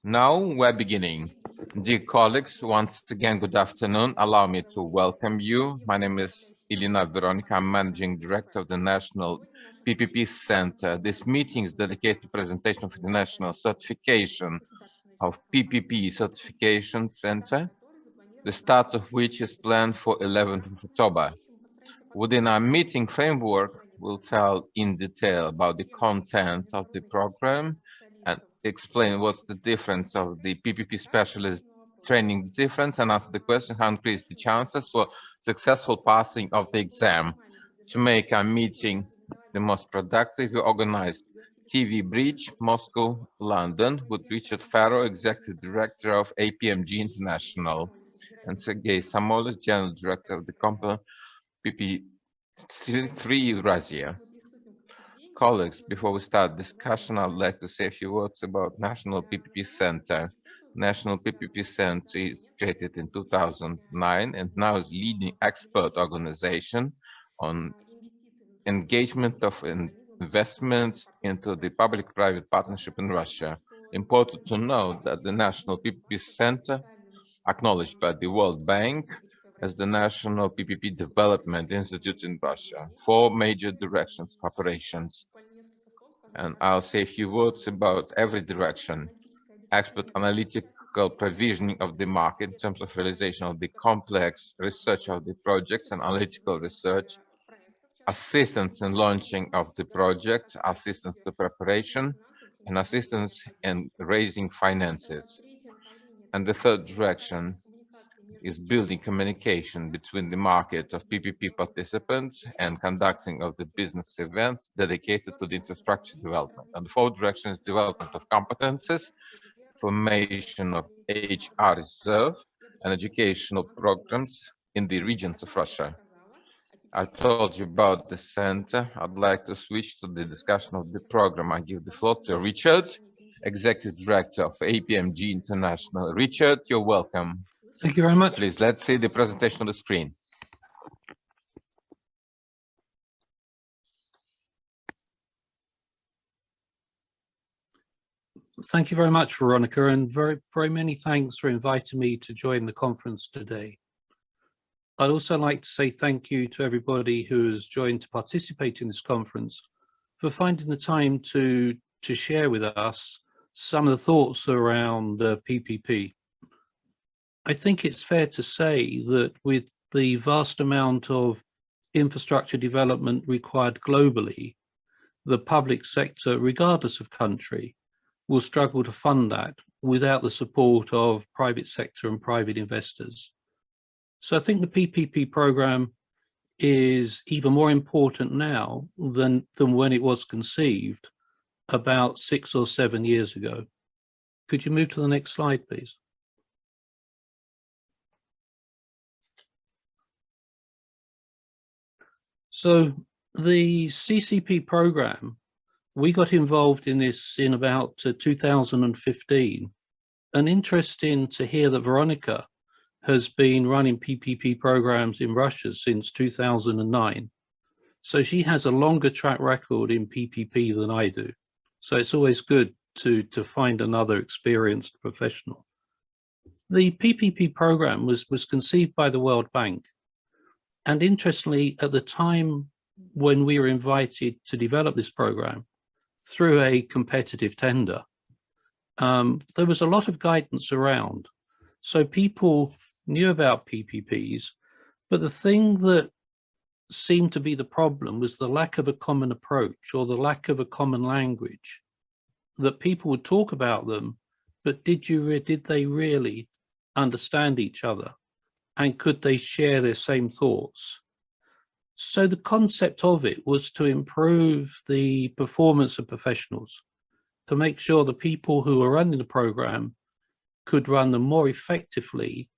Now we're beginning. Dear colleagues, once again, good afternoon. Allow me to welcome you. My name is Elena Veronica. I'm Managing Director of the National PPP Center. This meeting is dedicated to presentation of the National Certification of PPP Certification Center, the start of which is planned for 11th of October. Within our meeting framework, we'll tell in detail about the content of the program and explain what's the difference of the PPP specialist training difference and answer the question how to increase the chances for successful passing of the exam. To make our meeting the most productive, we organized TV Bridge, Moscow, London, with Richard Farrow, Executive Director of APMG International, and Sergei Samolis, General Director of the company CP3P Eurasia. Colleagues, before we start discussion, I'd like to say a few words about National PPP Center. National PPP Center is created in 2009 and now is leading expert organization on engagement of investments into the public-private partnership in Russia. Important to note that the National PPP Center, acknowledged by the World Bank as the National PPP Development Institute in Russia, 4 major directions of operations. And I'll say a few words about every direction. Expert analytical provisioning of the market in terms of realization of the complex research of the projects and analytical research, assistance in launching of the projects, assistance to preparation, and assistance in raising finances. And the third direction is building communication between the market of PPP participants and conducting of the business events dedicated to the infrastructure development. And the fourth direction is development of competences, formation of HR reserve, and educational programs in the regions of Russia. I told you about the center. I'd like to switch to the discussion of the program. I give the floor to Richard, Executive Director of APMG International. Richard, you're welcome. Thank you very much. Please, let's see the presentation on the screen. Thank you very much, Veronica, and very many thanks for inviting me to join the conference today. I'd also like to say thank you to everybody who has joined to participate in this conference for finding the time to share with us some of the thoughts around PPP. I think it's fair to say that with the vast amount of infrastructure development required globally, the public sector, regardless of country, will struggle to fund that without the support of private sector and private investors. So I think the PPP program is even more important now than when it was conceived about 6 or 7 years ago. Could you move to the next slide, please? So the CCP program, we got involved in this in about 2015. And interesting to hear that Veronica has been running PPP programs in Russia since 2009. So she has a longer track record in PPP than I do. So it's always good to find another experienced professional. The PPP program was conceived by the World Bank. And interestingly, at the time when we were invited to develop this program through a competitive tender, there was a lot of guidance around. So people knew about PPPs, but the thing that seemed to be the problem was the lack of a common approach or the lack of a common language, that people would talk about them, but did they really understand each other? And could they share their same thoughts? So the concept of it was to improve the performance of professionals, to make sure the people who were running the program could run them more effectively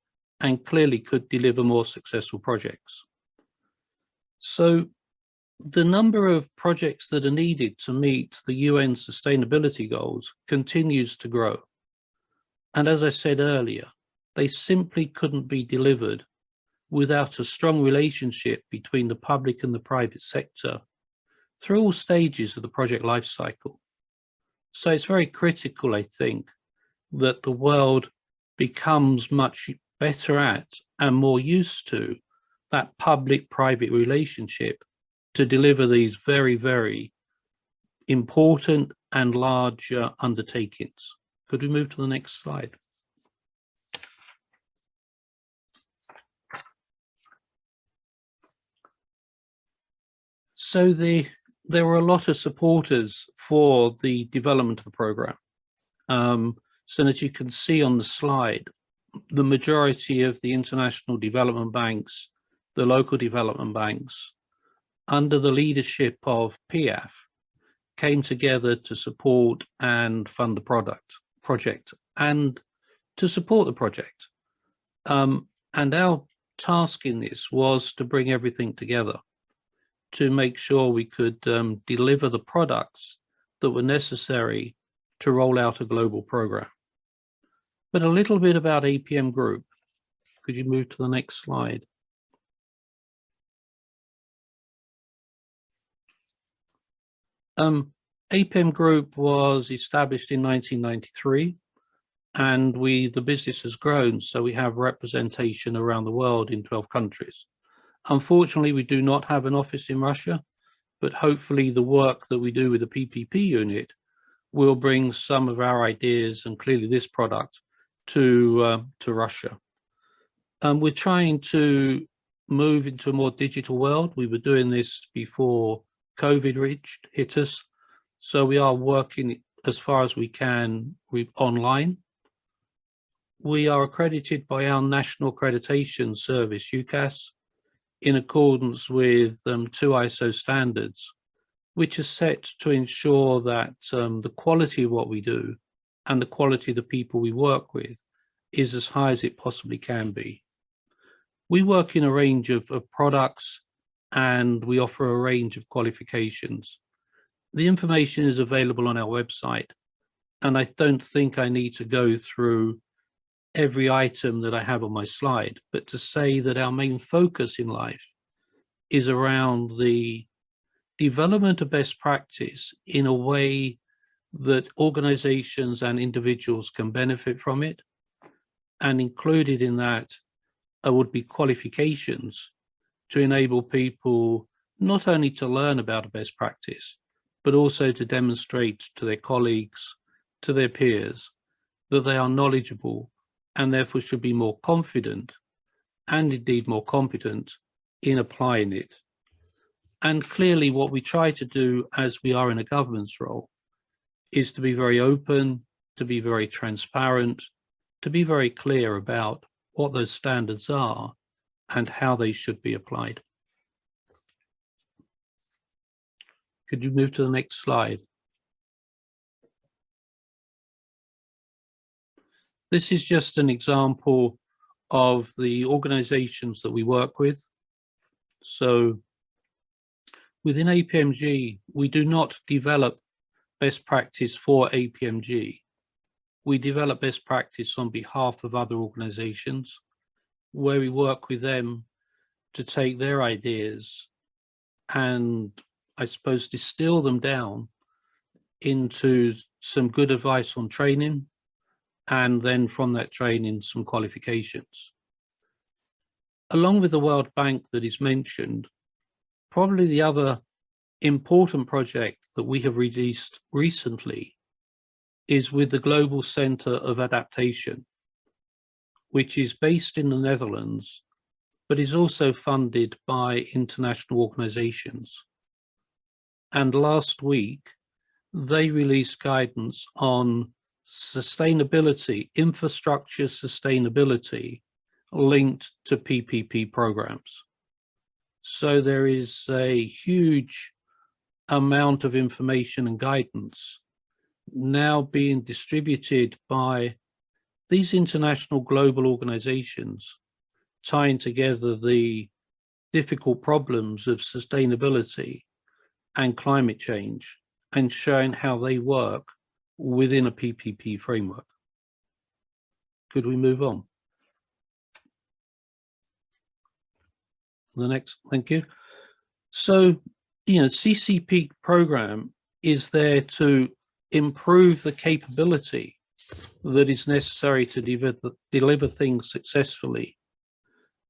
and clearly could deliver more successful projects. So the number of projects that are needed to meet the UN sustainability goals continues to grow. And as I said earlier, they simply couldn't be delivered without a strong relationship between the public and the private sector through all stages of the project life cycle. So it's very critical, I think, that the world becomes much better at and more used to that public-private relationship to deliver these very, very important and large undertakings. Could we move to the next slide? So there were a lot of supporters for the development of the program. So as you can see on the slide, the majority of the international development banks, the local development banks, under the leadership of PF, came together to support and fund the project and to support the project. And our task in this was to bring everything together to make sure we could deliver the products that were necessary to roll out a global program. But a little bit about APM Group. Could you move to the next slide? APM Group was established in 1993, and the business has grown, so we have representation around the world in 12 countries. Unfortunately, we do not have an office in Russia, but hopefully the work that we do with the PPP unit will bring some of our ideas and clearly this product to Russia. We're trying to move into a more digital world. We were doing this before COVID hit us. So we are working as far as we can online. We are accredited by our National Accreditation Service, UCAS, in accordance with 2 ISO standards, which are set to ensure that the quality of what we do and the quality of the people we work with is as high as it possibly can be. We work in a range of products and we offer a range of qualifications. The information is available on our website, and I don't think I need to go through every item that I have on my slide, but to say that our main focus in life is around the development of best practice in a way that organizations and individuals can benefit from it. And included in that would be qualifications to enable people not only to learn about a best practice, but also to demonstrate to their colleagues, to their peers, that they are knowledgeable and therefore should be more confident and indeed more competent in applying it. And clearly what we try to do as we are in a governance role is to be very open, to be very transparent, to be very clear about what those standards are and how they should be applied. Could you move to the next slide? This is just an example of the organizations that we work with. So within APMG, we do not develop best practice for APMG. We develop best practice on behalf of other organizations where we work with them to take their ideas and, I suppose, distill them down into some good advice on training, and then from that training, some qualifications. Along with the World Bank that is mentioned, probably the other important project that we have released recently is with the Global Center of Adaptation, which is based in the Netherlands, but is also funded by international organizations. And last week, they released guidance on sustainability, infrastructure sustainability linked to PPP programs. So there is a huge amount of information and guidance now being distributed by these international global organizations, tying together the difficult problems of sustainability and climate change and showing how they work within a PPP framework. Could we move on? The next, thank you. So, CCP program is there to improve the capability that is necessary to deliver things successfully.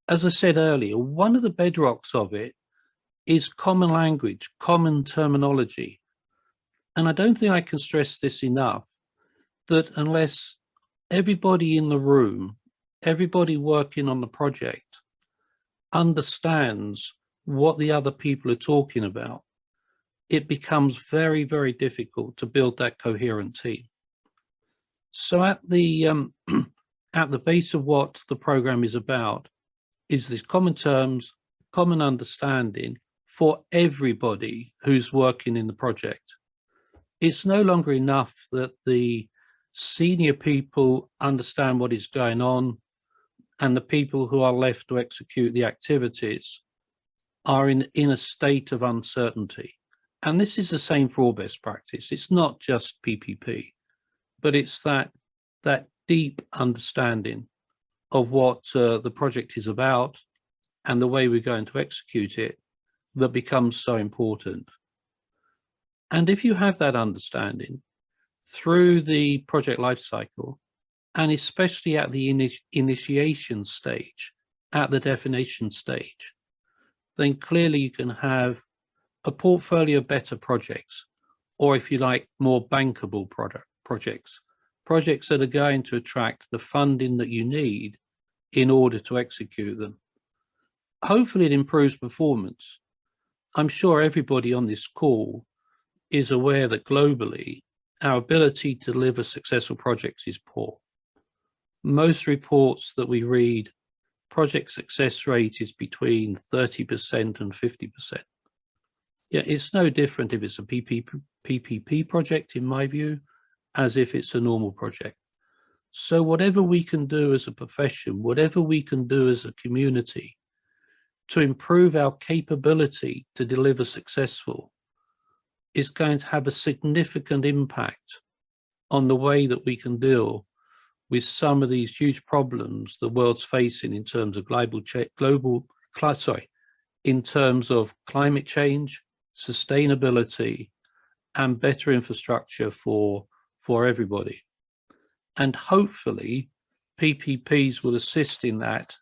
As I said earlier, one of the bedrocks of it is common language, common terminology. And I don't think I can stress this enough, that unless everybody in the room, everybody working on the project understands what the other people are talking about, it becomes very, very difficult to build that coherent team. So at the at the base of what the program is about is this common terms, common understanding for everybody who's working in the project. It's no longer enough that the senior people understand what is going on and the people who are left to execute the activities are in a state of uncertainty. And this is the same for all best practice. It's not just PPP, but it's that deep understanding of what the project is about and the way we're going to execute it that becomes so important. And if you have that understanding through the project lifecycle, and especially at the initiation stage, at the definition stage, then clearly you can have a portfolio of better projects, or if you like, more bankable projects that are going to attract the funding that you need in order to execute them. Hopefully it improves performance. I'm sure everybody on this call is aware that globally, our ability to deliver successful projects is poor. Most reports that we read, project success rate is between 30% and 50%. Yeah, it's no different if it's a PPP project, in my view, as if it's a normal project. So whatever we can do as a profession, whatever we can do as a community to improve our capability to deliver successful is going to have a significant impact on the way that we can deal with some of these huge problems the world's facing in terms of in terms of climate change, sustainability, and better infrastructure for everybody. And hopefully PPPs will assist in that